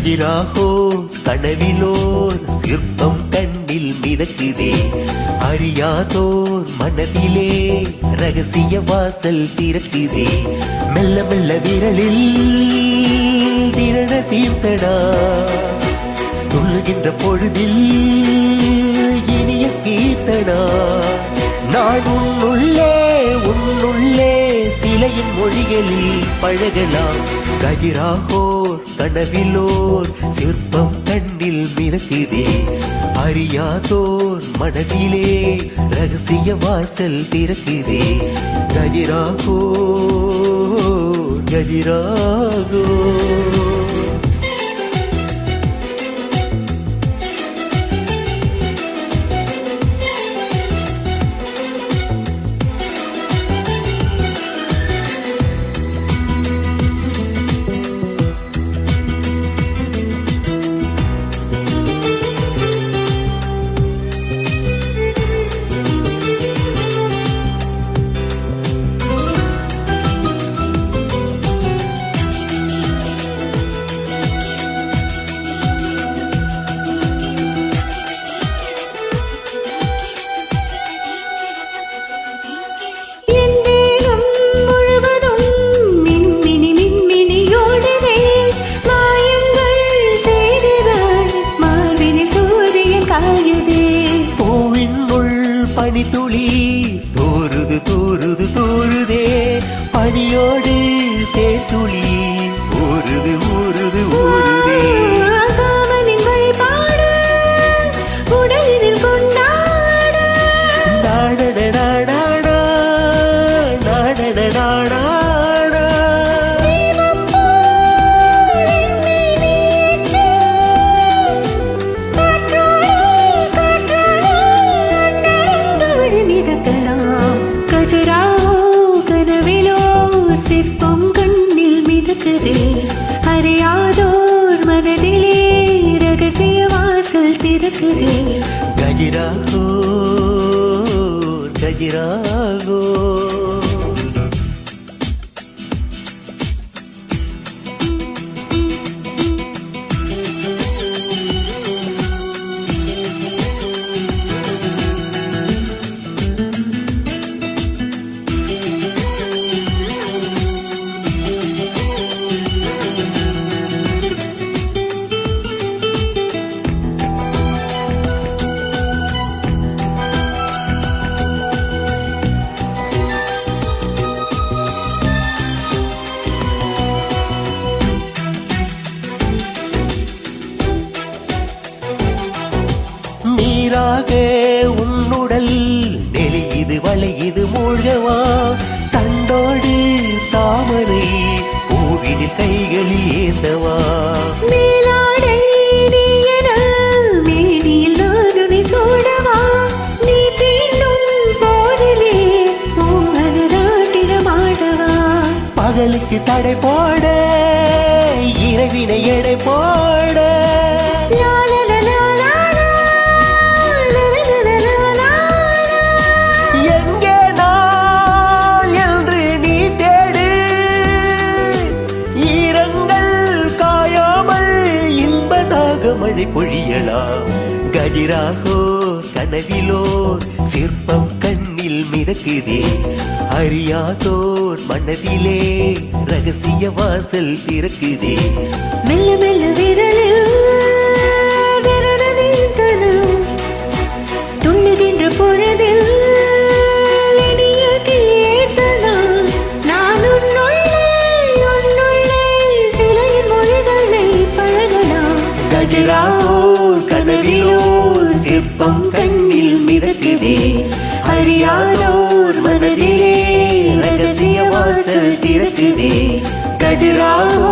கதிராகோ கனவிலோர் சிற்பம் கண்ணில் மிதக்குதே, அறியாதோர் மனதிலே ரகசிய வாசல் திறக்குதே. மெல்ல மெல்ல விரலில் திரட தீர்த்தடா, துள்ளுகின்ற பொழுதில் இனிய கீர்த்தடா. நான் உன்னுள்ளே சிலையின் மொழிகளில் பழகலாம். கதிராகோர் கனவிலோர் சிற்பம் கண்ணில் மிதக்குதே, அறியாதோர் மனதிலே ரகசிய வாசல் திறக்குதே. கதிராகோ கதிராகோ பனித்துளி தோறுது தோறுது தோறுதே, பனியோடு தேத்துளி ஊறுது ஊறுது ஊறுதே. சிற்பம் கண்ணில் மிதக்குதே, அறியாதோர் மனதிலே ரகசிய வாசல் திறக்குதே. கதிராகோ கதிராகோ உன்னுடல் நெளியுது வளையுது மூழ்கவா, தண்டோடு தாமரை பூவினில் கைகளில் ஏந்தவா. மேலாடை நீயன மேனியில் நானுனை சூடவா, நீ தீண்டும் போதிலே மோகன நாட்டினமாடவா. பகலுக்கு தடை போட இரவினை எடை போட, மழை பொழியலாம். கதிராகோ கனவிலோர் சிற்பம் கண்ணில் மிதக்குதே, அறியாதோர் மனதிலே ரகசிய வாசல் திறக்குதே. மெல்ல மெல்ல விரலில் துள்ளுகின்ற பொழுதில் இனிய கீர்த்தனா. நான் உன்னுள்ளே சிலையின் மொழிகளை பழகலாம். கதிராகோர் கனவிலோர் சிற்பம் கண்ணில் மிதக்குதே, அறியாதோர் மனதிலே ரகசிய வாசல் திறக்குதே. கதிராகோ